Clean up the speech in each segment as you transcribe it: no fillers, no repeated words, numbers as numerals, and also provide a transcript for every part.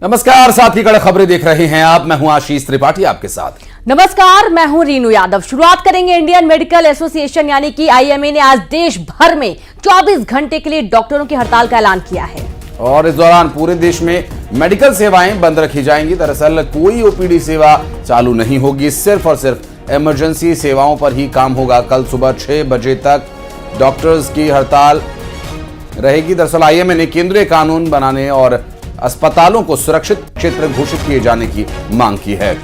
नमस्कार साथी, कड़क खबरें देख रहे हैं आप। मैं हूं आशीष त्रिपाठी आपके साथ। नमस्कार, मैं हूं रीनू यादव। शुरुआत करेंगे इंडियन मेडिकल एसोसिएशन यानी कि आईएमए ने आज देश भर में 24 घंटे के लिए डॉक्टरों की हड़ताल का ऐलान किया है और इस दौरान पूरे देश में मेडिकल सेवाएं बंद रखी जाएंगी। दरअसल कोई ओपीडी सेवा चालू नहीं होगी, सिर्फ और सिर्फ इमरजेंसी सेवाओं पर ही काम होगा। कल सुबह 6 बजे तक डॉक्टर्स की हड़ताल रहेगी। दरअसल आईएमए ने केंद्रीय कानून बनाने और अस्पतालों को सुरक्षित क्षेत्र घोषित किए जाने की मांग की है।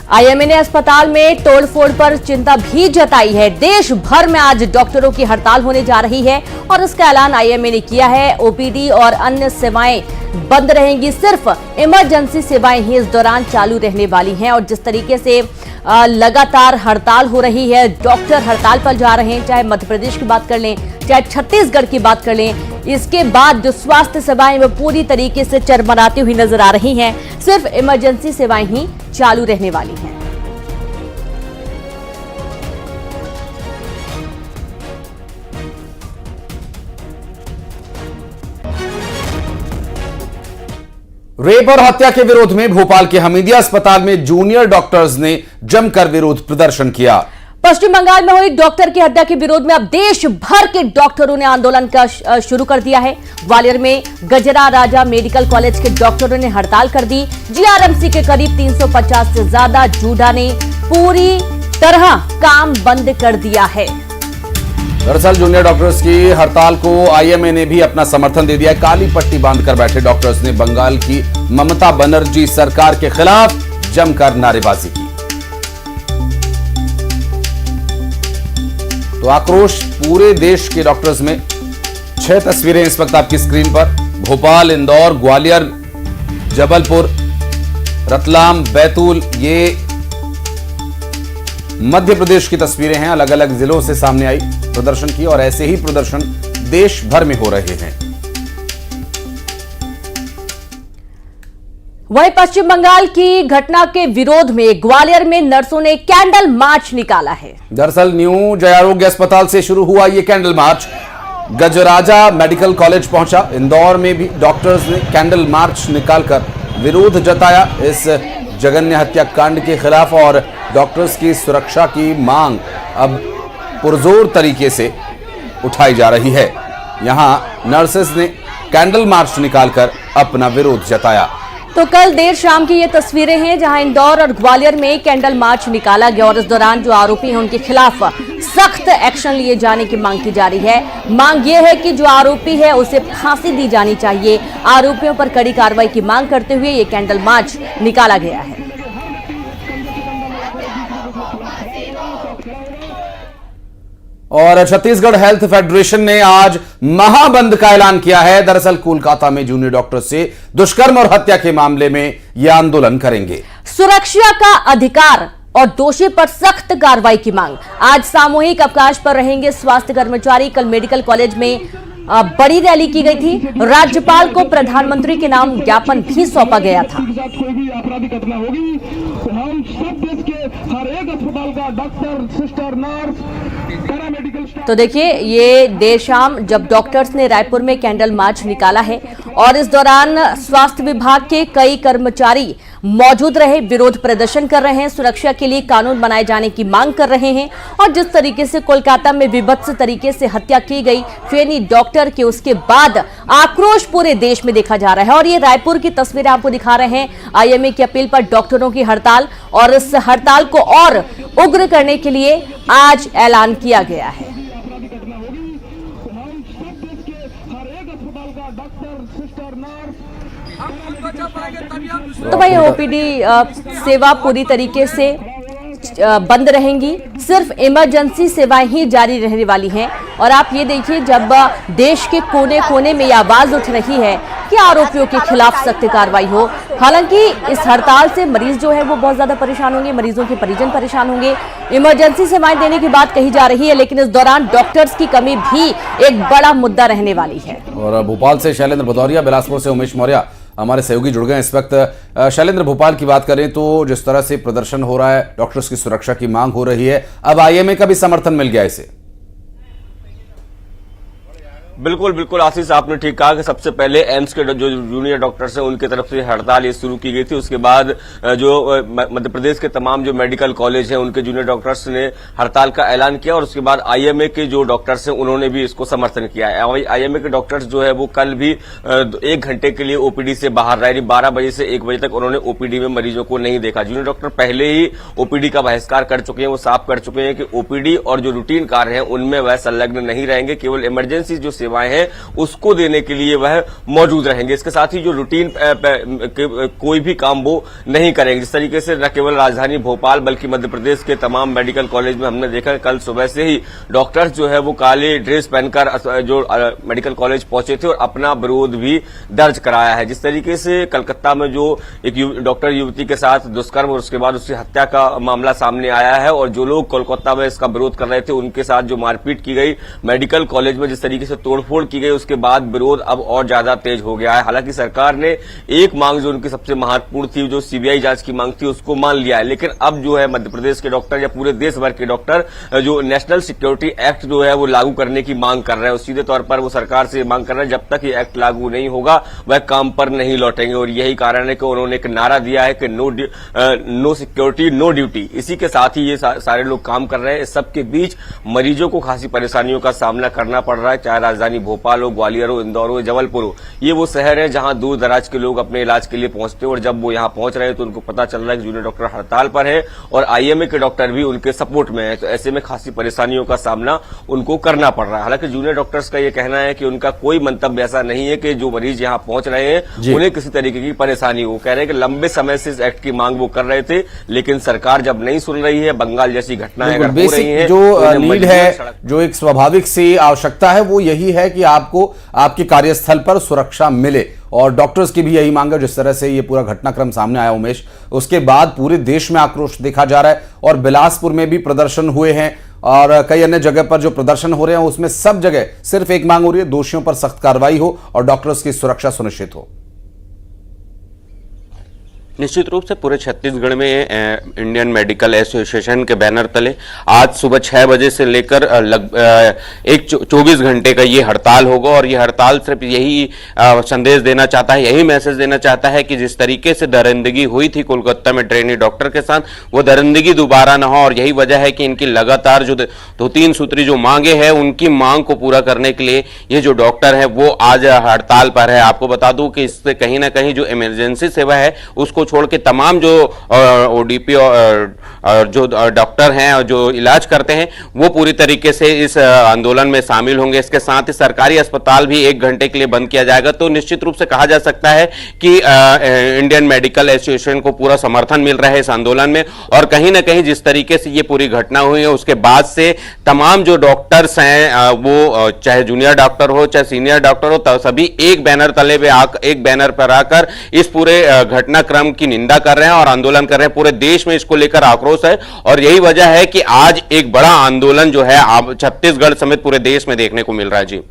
आईएमए ने अस्पताल में तोड़फोड़ पर चिंता भी जताई है। देश भर में आज डॉक्टरों की हड़ताल होने जा रही है और इसका ऐलान आईएमए ने किया है। ओपीडी और अन्य सेवाएं बंद रहेंगी, सिर्फ इमरजेंसी सेवाएं ही इस दौरान चालू रहने वाली हैं। और जिस तरीके से लगातार हड़ताल हो रही है, डॉक्टर हड़ताल पर जा रहे हैं, चाहे मध्य प्रदेश की बात कर लें, चाहे छत्तीसगढ़ की बात कर लें, इसके बाद जो स्वास्थ्य सेवाएं वो पूरी तरीके से चरमराती हुई नजर आ रही हैं। सिर्फ इमरजेंसी सेवाएं ही चालू रहने वाली हैं। रेप और हत्या के विरोध में भोपाल के हमीदिया अस्पताल में जूनियर डॉक्टर्स ने जमकर विरोध प्रदर्शन किया। पश्चिम बंगाल में हुई डॉक्टर की हत्या के विरोध में अब देश भर के डॉक्टरों ने आंदोलन का शुरू कर दिया है। ग्वालियर में गजरा राजा मेडिकल कॉलेज के डॉक्टरों ने हड़ताल कर दी। जीआरएमसी के करीब 350 से ज्यादा जूडा ने पूरी तरह काम बंद कर दिया है। दरअसल जूनियर डॉक्टर्स की हड़ताल को आईएमए ने भी अपना समर्थन दे दिया है। काली पट्टी बांधकर बैठे डॉक्टर्स ने बंगाल की ममता बनर्जी सरकार के खिलाफ जमकर नारेबाजी की। तो आक्रोश पूरे देश के डॉक्टर्स में। 6 तस्वीरें इस वक्त आपकी स्क्रीन पर। भोपाल, इंदौर, ग्वालियर, जबलपुर, रतलाम, बैतूल, ये मध्य प्रदेश की तस्वीरें हैं। अलग अलग जिलों से सामने आई प्रदर्शन की और ऐसे ही प्रदर्शन देश भर में हो रहे हैं। वहीं पश्चिम बंगाल की घटना के विरोध में ग्वालियर में नर्सों ने कैंडल मार्च निकाला है। दरअसल न्यू जय आरोग्य अस्पताल से शुरू हुआ ये कैंडल मार्च गजराजा मेडिकल कॉलेज पहुंचा। इंदौर में भी डॉक्टर्स ने कैंडल मार्च निकालकर विरोध जताया इस जघन्य हत्याकांड के खिलाफ और डॉक्टर्स की सुरक्षा की मांग अब पुरजोर तरीके से उठाई जा रही है। यहां नर्सेस ने कैंडल मार्च निकालकर अपना विरोध जताया। तो कल देर शाम की ये तस्वीरें हैं जहां इंदौर और ग्वालियर में कैंडल मार्च निकाला गया और इस दौरान जो आरोपी हैं उनके खिलाफ सख्त एक्शन लिए जाने की मांग की जा रही है। मांग ये है कि जो आरोपी है उसे फांसी दी जानी चाहिए। आरोपियों पर कड़ी कार्रवाई की मांग करते हुए ये कैंडल मार्च निकाला गया है। और छत्तीसगढ़ हेल्थ फेडरेशन ने आज महाबंद का ऐलान किया है। दरअसल कोलकाता में जूनियर डॉक्टर से दुष्कर्म और हत्या के मामले में यह आंदोलन करेंगे। सुरक्षा का अधिकार और दोषी पर सख्त कार्रवाई की मांग। आज सामूहिक अवकाश पर रहेंगे स्वास्थ्य कर्मचारी। कल मेडिकल कॉलेज में बड़ी रैली की गई थी। राज्यपाल को प्रधानमंत्री के नाम ज्ञापन भी सौंपा गया था। कोई भी आपराधिक घटना होगी तो हम सब देश के हर एक अस्पताल का doctor, sister, nurse, paramedical staff. तो देखिए, ये देर शाम जब डॉक्टर्स ने रायपुर में कैंडल मार्च निकाला है और इस दौरान स्वास्थ्य विभाग के कई कर्मचारी मौजूद रहे, विरोध प्रदर्शन कर रहे हैं, सुरक्षा के लिए कानून बनाए जाने की मांग कर रहे हैं। और जिस तरीके से कोलकाता में विभत्स तरीके से हत्या की गई फेनी डॉक्टर के, उसके बाद आक्रोश पूरे देश में देखा जा रहा है। और ये रायपुर की तस्वीरें आपको दिखा रहे हैं। आईएमए की अपील पर डॉक्टरों की हड़ताल और इस हड़ताल को और उग्र करने के लिए आज ऐलान किया गया है। तो भाई ओपीडी सेवा पूरी तरीके से बंद रहेंगी, सिर्फ इमरजेंसी सेवाएं ही जारी रहने वाली हैं। और आप ये देखिए, जब देश के कोने कोने में यह आवाज उठ रही है कि आरोपियों के खिलाफ सख्त कार्रवाई हो। हालांकि इस हड़ताल से मरीज जो है वो बहुत ज्यादा परेशान होंगे, मरीजों के परिजन परेशान होंगे। इमरजेंसी सेवाएं देने की बात कही जा रही है, लेकिन इस दौरान डॉक्टर्स की कमी भी एक बड़ा मुद्दा रहने वाली है। और भोपाल से शैलेंद्र भदौरिया, बिलासपुर से उमेश मौर्य हमारे सहयोगी जुड़ गए इस वक्त। शैलेंद्र, भोपाल की बात करें तो जिस तरह से प्रदर्शन हो रहा है, डॉक्टर्स की सुरक्षा की मांग हो रही है, अब आईएमए का भी समर्थन मिल गया इसे। बिल्कुल बिल्कुल आशीष, आपने ठीक कहा कि सबसे पहले एम्स के जो जूनियर डॉक्टर्स हैं उनकी तरफ से हड़ताल ये शुरू की गई थी। उसके बाद जो मध्य प्रदेश के तमाम जो मेडिकल कॉलेज हैं उनके जूनियर डॉक्टर्स ने हड़ताल का ऐलान किया और उसके बाद आईएमए के जो डॉक्टर्स हैं उन्होंने भी इसको समर्थन किया है। आईएमए के डॉक्टर्स जो है वो कल भी 1 घंटे के लिए ओपीडी से बाहर रहे, 12 बजे से 1 बजे तक उन्होंने ओपीडी में मरीजों को नहीं देखा। जूनियर डॉक्टर पहले ही ओपीडी का बहिष्कार कर चुके हैं, वो साफ कर चुके हैं कि ओपीडी और जो रूटीन कार्य है उनमें वह संलग्न नहीं रहेंगे, केवल इमरजेंसी जो सेवाएं हैं उसको देने के लिए वह मौजूद रहेंगे। इसके साथ ही जो रूटीन कोई भी काम वो नहीं करेंगे। जिस तरीके से न केवल राजधानी भोपाल बल्कि मध्य प्रदेश के तमाम मेडिकल कॉलेज में हमने देखा कल सुबह से ही डॉक्टर्स जो है वो काले ड्रेस पहनकर जो मेडिकल कॉलेज पहुंचे थे और अपना विरोध भी दर्ज कराया है। जिस तरीके से कलकत्ता में जो एक डॉक्टर युवती के साथ दुष्कर्म और उसके बाद उसकी हत्या का मामला सामने आया है और जो लोग कोलकाता में इसका विरोध कर रहे थे उनके साथ जो मारपीट की गई, मेडिकल कॉलेज में जिस तरीके से तोड़फोड़ की गई, उसके बाद विरोध अब और ज्यादा तेज हो गया है। हालांकि सरकार ने एक मांग जो उनकी सबसे महत्वपूर्ण थी, जो सीबीआई जांच की मांग थी, उसको मान लिया है। लेकिन अब जो है मध्य प्रदेश के डॉक्टर या पूरे देश भर के डॉक्टर जो नेशनल सिक्योरिटी एक्ट जो है वो लागू करने की मांग कर रहे हैं। सीधे तौर पर वो सरकार से मांग कर रहे हैं जब तक ये एक्ट लागू नहीं होगा वह काम पर नहीं लौटेंगे और यही कारण है कि उन्होंने एक नारा दिया है कि नो सिक्योरिटी नो ड्यूटी। इसी के साथ ही ये सारे लोग काम कर रहे हैं। इस सबके बीच मरीजों को खासी परेशानियों का सामना करना पड़ रहा है, चाहे राजधानी भोपाल हो, ग्वालियर हो, इंदौर हो, जबलपुर हो। ये वो शहर है जहां दूर दराज के लोग अपने इलाज के लिए पहुंचते हैं और जब वो यहां पहुंच रहे हैं तो उनको पता चल रहा है कि जूनियर डॉक्टर हड़ताल पर है और आईएमए के डॉक्टर भी उनके सपोर्ट में है। तो ऐसे में खासी परेशानियों का सामना उनको करना पड़ रहा है। हालांकि जूनियर डॉक्टर्स का ये कहना है कि उनका कोई मंतव्य ऐसा नहीं है कि जो मरीज यहां पहुंच रहे हैं उन्हें किसी तरीके की परेशानी हो। कह रहे हैं कि लंबे समय से इस एक्ट की मांग वो कर रहे थे, लेकिन सरकार जब नहीं सुन रही है, बंगाल जैसी घटनाएं अगर हो रही हैं, जो नीड है, जो एक स्वाभाविक सी आवश्यकता है वो यही है कि आपको आपके कार्यस्थल पर सुरक्षा मिले और डॉक्टर्स की भी यही मांग है। जिस तरह से ये पूरा घटनाक्रम सामने आया उमेश, उसके बाद पूरे देश में आक्रोश देखा जा रहा है और बिलासपुर में भी प्रदर्शन हुए हैं और कई अन्य जगह पर जो प्रदर्शन हो रहे हैं उसमें सब जगह सिर्फ एक मांग हो रही है, दोषियों पर सख्त कार्रवाई हो और डॉक्टर्स की सुरक्षा सुनिश्चित हो। निश्चित रूप से पूरे छत्तीसगढ़ में इंडियन मेडिकल एसोसिएशन के बैनर तले आज सुबह 6 बजे से लेकर 24 घंटे का ये हड़ताल होगा और ये हड़ताल सिर्फ यही संदेश देना चाहता है, यही मैसेज देना चाहता है कि जिस तरीके से दरिंदगी हुई थी कोलकाता में ट्रेनी डॉक्टर के साथ, वो दरिंदगी दोबारा ना हो। और यही वजह है कि इनकी लगातार जो 2-3 सूत्री जो मांगे हैं उनकी मांग को पूरा करने के लिए ये जो डॉक्टर है वो आज हड़ताल पर है। आपको बता दूं कि इससे कहीं ना कहीं जो इमरजेंसी सेवा है उसको छोड़ के तमाम जो ओडीपी और जो डॉक्टर हैं और जो इलाज करते हैं वो पूरी तरीके से इस आंदोलन में शामिल होंगे। इसके साथ ही सरकारी अस्पताल भी 1 घंटे के लिए बंद किया जाएगा। तो निश्चित रूप से कहा जा सकता है कि इंडियन मेडिकल एसोसिएशन को पूरा समर्थन मिल रहा है इस आंदोलन में और कहीं ना कहीं जिस तरीके से ये पूरी घटना हुई है उसके बाद से तमाम जो डॉक्टर्स हैं वो चाहे जूनियर डॉक्टर हो चाहे सीनियर डॉक्टर हो, तो सभी एक बैनर तले पे एक बैनर पर आकर इस पूरे घटनाक्रम की निंदा कर रहे हैं और आंदोलन कर रहे हैं। पूरे देश में इसको लेकर आक्रोश है और यही वजह है कि आज एक बड़ा आंदोलन जो है छत्तीसगढ़ समेत पूरे देश में देखने को मिल रहा है। जी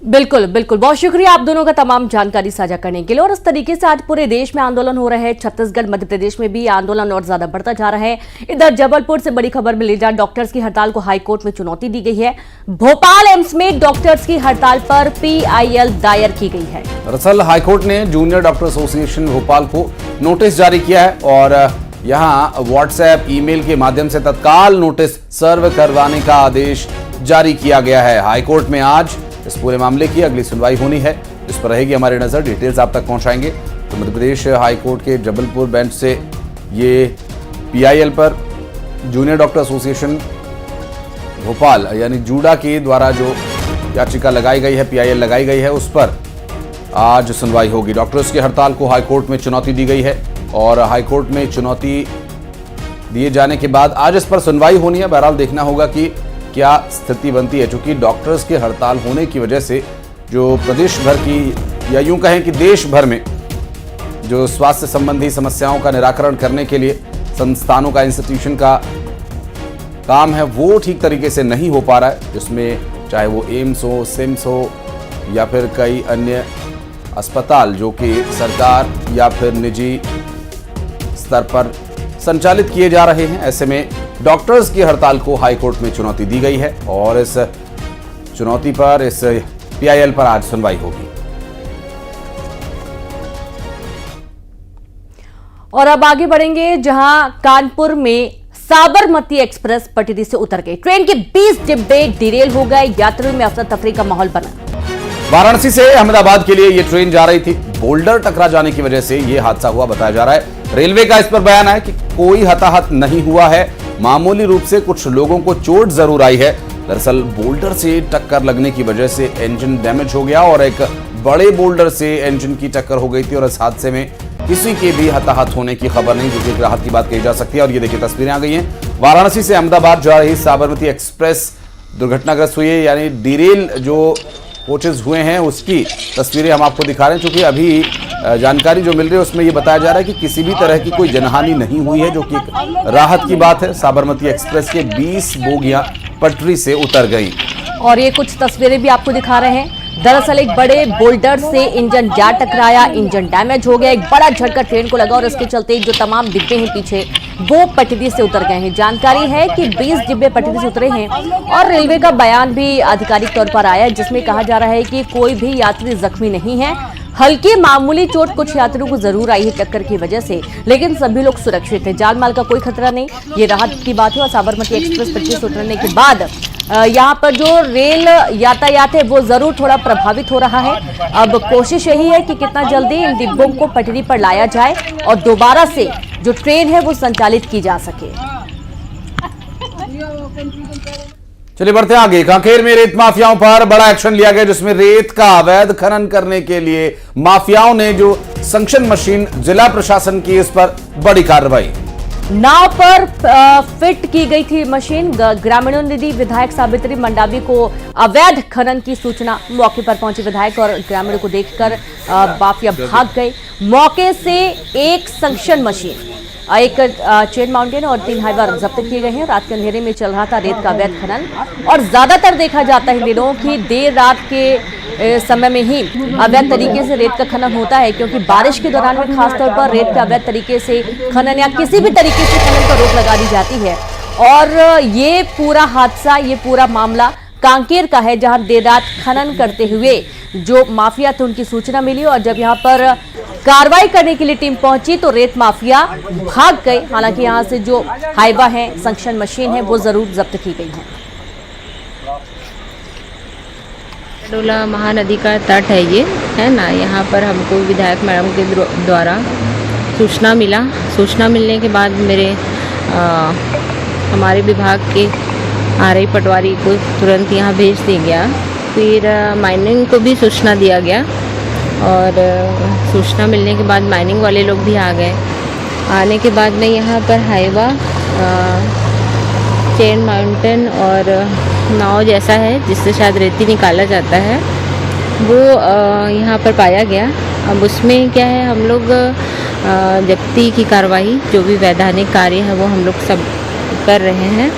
बिल्कुल बिल्कुल, बहुत शुक्रिया आप दोनों का तमाम जानकारी साझा करने के लिए। और इस तरीके से आज पूरे देश में आंदोलन हो रहे हैं। छत्तीसगढ़ मध्य प्रदेश में भी आंदोलन और ज्यादा बढ़ता जा रहा है। इधर जबलपुर से बड़ी खबर मिली जहां डॉक्टर्स की हड़ताल को हाईकोर्ट में चुनौती दी गई है। भोपाल एम्स में डॉक्टर्स की हड़ताल पर PIL दायर की गई है। दरअसल हाईकोर्ट ने जूनियर डॉक्टर एसोसिएशन भोपाल को नोटिस जारी किया है और यहां व्हाट्सएप ईमेल के माध्यम से तत्काल नोटिस सर्व करवाने का आदेश जारी किया गया है। हाईकोर्ट में आज इस पूरे मामले की अगली सुनवाई होनी है, इस पर रहेगी हमारी नजर, डिटेल्स आप तक पहुंचाएंगे। तो मध्य प्रदेश हाईकोर्ट के जबलपुर बेंच से ये PIL पर जूनियर डॉक्टर एसोसिएशन भोपाल यानी जूडा के द्वारा जो याचिका लगाई गई है, PIL लगाई गई है, उस पर आज सुनवाई होगी। डॉक्टर्स की हड़ताल को हाईकोर्ट में चुनौती दी गई है और हाईकोर्ट में चुनौती दिए जाने के बाद आज इस पर सुनवाई होनी है। बहरहाल देखना होगा कि क्या स्थिति बनती है, क्योंकि डॉक्टर्स की हड़ताल होने की वजह से जो प्रदेश भर की या यूं कहें कि देश भर में जो स्वास्थ्य संबंधी समस्याओं का निराकरण करने के लिए संस्थानों का, इंस्टीट्यूशन का काम है वो ठीक तरीके से नहीं हो पा रहा है, जिसमें चाहे वो एम्स हो, सिम्स हो या फिर कई अन्य अस्पताल जो कि सरकार या फिर निजी स्तर पर संचालित किए जा रहे हैं। ऐसे में डॉक्टर्स की हड़ताल को हाईकोर्ट में चुनौती दी गई है और इस चुनौती पर, इस PIL पर आज सुनवाई होगी। और अब आगे बढ़ेंगे, जहां कानपुर में साबरमती एक्सप्रेस पटरी से उतर गई। ट्रेन के 20 डिब्बे डिरेल हो गए, यात्रियों में अफरा तफरी का माहौल बना। वाराणसी से अहमदाबाद के लिए यह ट्रेन जा रही थी। बोल्डर टकरा जाने की वजह से यह हादसा हुआ बताया जा रहा है। रेलवे का इस पर बयान है कि कोई हताहत नहीं हुआ है, मामूली रूप से कुछ लोगों को चोट जरूर आई है। दरअसल बोल्डर से टक्कर लगने की वजह से इंजन डैमेज हो गया और एक बड़े बोल्डर से इंजन की टक्कर हो गई थी और इस हादसे में किसी के भी हताहत होने की खबर नहीं, जो कि राहत की बात कही जा सकती है। और ये देखिए तस्वीरें आ गई हैं, वाराणसी से अहमदाबाद जा रही साबरमती एक्सप्रेस दुर्घटनाग्रस्त हुई है, यानी डिरेल जो कोचेज हुए हैं उसकी तस्वीरें हम आपको दिखा रहे हैं। चूंकि अभी जानकारी जो मिल रही है उसमें यह बताया जा रहा है कि किसी भी तरह की कोई जनहानि नहीं हुई है, जो कि एक राहत की बात है। साबरमती एक्सप्रेस के 20 बोगियां पटरी से उतर गई। और ये कुछ तस्वीरें भी आपको दिखा रहे हैं। दरअसल एक बड़े बोल्डर से इंजन जा टकराया, इंजन डैमेज हो गया, एक बड़ा झटका ट्रेन को लगा और इसके चलते जो तमाम डिब्बे हैं पीछे वो पटरी से उतर गए हैं। जानकारी है कि 20 डिब्बे पटरी से उतरे हैं और रेलवे का बयान भी आधिकारिक तौर पर आया है, जिसमें कहा जा रहा है कि कोई भी यात्री जख्मी नहीं है। हल्की मामूली चोट कुछ यात्रियों को जरूर आई है टक्कर की वजह से, लेकिन सभी लोग सुरक्षित हैं, जान माल का कोई खतरा नहीं। ये राहत की बात है। और साबरमती एक्सप्रेस पटरी से उतरने के बाद यहाँ पर जो रेल यातायात है वो जरूर थोड़ा प्रभावित हो रहा है। अब कोशिश यही है कि कितना जल्दी इन डिब्बों को पटरी पर लाया जाए और दोबारा से जो ट्रेन है वो संचालित की जा सके। चलिए बढ़ते आगे। कांकेर में रेत माफियाओं पर बड़ा एक्शन लिया गया, जिसमें रेत का अवैध खनन करने के लिए माफियाओं ने जो संक्शन मशीन, जिला प्रशासन की इस पर बड़ी कार्रवाई। नाव पर फिट की गई थी मशीन। ग्रामीणों ने दी विधायक सावित्री मंडावी को अवैध खनन की सूचना। मौके पर पहुंचे विधायक और ग्रामीणों को देखकर माफिया भाग गए। मौके से एक संक्शन मशीन, एक चेन माउंटेन और 3 हाइवर जब्त किए गए हैं। रात के अंधेरे में चल रहा था रेत का अवैध खनन और ज्यादातर देखा जाता है इन दिनों की देर रात के समय में ही अवैध तरीके से रेत का खनन होता है, क्योंकि बारिश के दौरान में खासतौर पर रेत का अवैध तरीके से खनन या किसी भी तरीके से खनन पर रोक लगा दी जाती है। और ये पूरा हादसा, ये पूरा मामला कांकेर का है, जहां देर रात खनन करते हुए जो माफिया थे उनकी सूचना मिली और जब यहां पर कार्रवाई करने के लिए टीम पहुंची तो रेत माफिया भाग गए। हालांकि यहां से जो हाइवा है, संक्शन मशीन है, वो जरूर जब्त की गई है। डोला महानदी का तट है ये, है ना। यहाँ पर हमको विधायक मैडम के द्वारा सूचना मिला। सूचना मिलने के बाद हमारे विभाग के RI पटवारी को तुरंत यहाँ भेज दिया गया। फिर माइनिंग को भी सूचना दिया गया और सूचना मिलने के बाद माइनिंग वाले लोग भी आ गए। आने के बाद में यहाँ पर हाइवा, चेन माउंटेन और नाव जैसा है जिससे शायद रेती निकाला जाता है, वो यहाँ पर पाया गया। अब उसमें क्या है, हम लोग जब्ती की कार्रवाई, जो भी वैधानिक कार्य है वो हम लोग सब कर रहे हैं।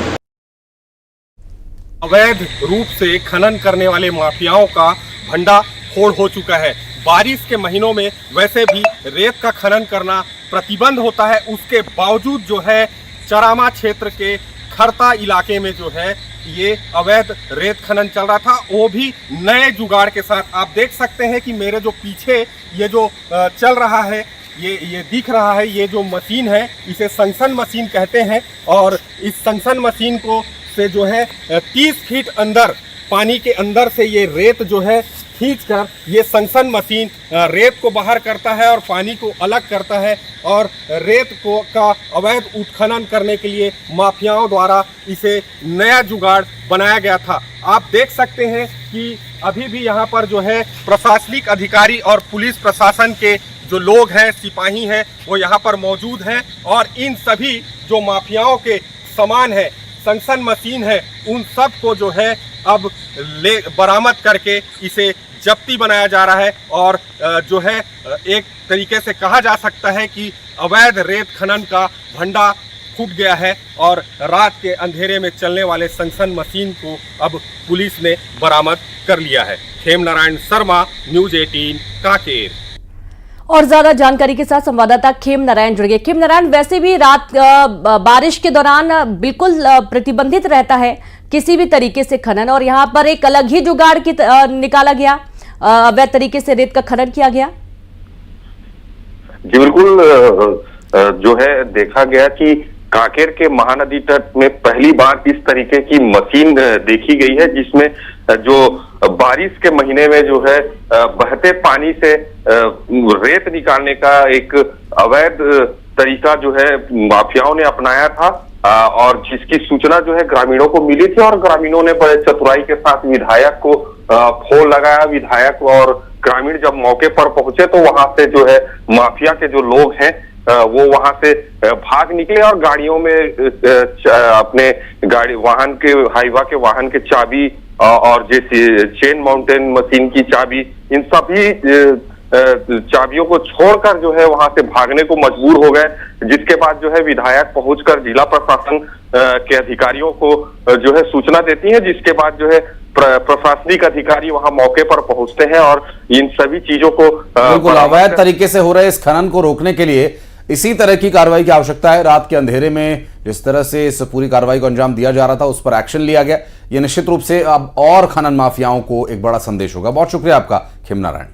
अवैध रूप से खनन करने वाले माफियाओं का भंडा फोड़ हो चुका है। बारिश के महीनों में वैसे भी रेत का खनन करना प्रतिबंध होता है, उसके बावजूद जो है चरामा क्षेत्र के खरता इलाके में जो है ये अवैध रेत खनन चल रहा था, वो भी नए जुगाड़ के साथ। आप देख सकते हैं कि मेरे जो पीछे ये जो चल रहा है, ये दिख रहा है, ये जो मशीन है इसे संक्शन मशीन कहते हैं। और इस संक्शन मशीन को से जो है 30 फीट अंदर, पानी के अंदर से ये रेत जो है खींचकर ये संक्शन मशीन रेत को बाहर करता है और पानी को अलग करता है। और रेत को का अवैध उत्खनन करने के लिए माफियाओं द्वारा इसे नया जुगाड़ बनाया गया था। आप देख सकते हैं कि अभी भी यहाँ पर जो है प्रशासनिक अधिकारी और पुलिस प्रशासन के जो लोग हैं, सिपाही हैं, वो यहाँ पर मौजूद हैं और इन सभी जो माफियाओं के सामान है, संक्शन मशीन है, उन सब को जो है अब बरामद करके इसे जब्ती बनाया जा रहा है। और जो है एक तरीके से कहा जा सकता है कि अवैध रेत खनन का भंडा फूट गया है और रात के अंधेरे में चलने वाले संक्शन मशीन को अब पुलिस ने बरामद कर लिया है। खेमनारायण शर्मा, न्यूज़ 18 कांकेर। और ज्यादा जानकारी के साथ संवाददाता खेम नारायण जुड़ गए। खेम नारायण, वैसे भी रात बारिश के दौरान बिल्कुल प्रतिबंधित रहता है किसी भी तरीके से खनन, और यहाँ पर एक अलग ही जुगाड़ निकाला गया, अवैध तरीके से रेत का खनन किया गया। जी बिल्कुल, जो है देखा गया कि कांकेर के महानदी तट में पहली बार इस तरीके की मशीन देखी गई है, जिसमें जो बारिश के महीने में जो है बहते पानी से रेत निकालने का एक अवैध तरीका जो है माफियाओं ने अपनाया था, और जिसकी सूचना जो है ग्रामीणों को मिली थी, और ग्रामीणों ने बड़े चतुराई के साथ विधायक को फोन लगाया। विधायक और ग्रामीण जब मौके पर पहुंचे तो वहां से जो है माफिया के जो लोग हैं वो वहां से भाग निकले, और गाड़ियों में अपने वाहन के वाहन के चाबी और जैसे चेन माउंटेन मशीन की चाबी, इन सभी चाबियों को छोड़कर जो है वहां से भागने को मजबूर हो गए, जिसके बाद जो है विधायक पहुंचकर जिला प्रशासन के अधिकारियों को जो है सूचना देती है, जिसके बाद जो है प्रशासनिक अधिकारी वहां मौके पर पहुंचते हैं और इन सभी चीजों को बिल्कुल अवैध तरीके से हो रहे इस खनन को रोकने के लिए इसी तरह की कार्रवाई की आवश्यकता है। रात के अंधेरे में जिस तरह से इस पूरी कार्रवाई को अंजाम दिया जा रहा था, उस पर एक्शन लिया गया, यह निश्चित रूप से अब और खनन माफियाओं को एक बड़ा संदेश होगा। बहुत शुक्रिया आपका खिमनारायण।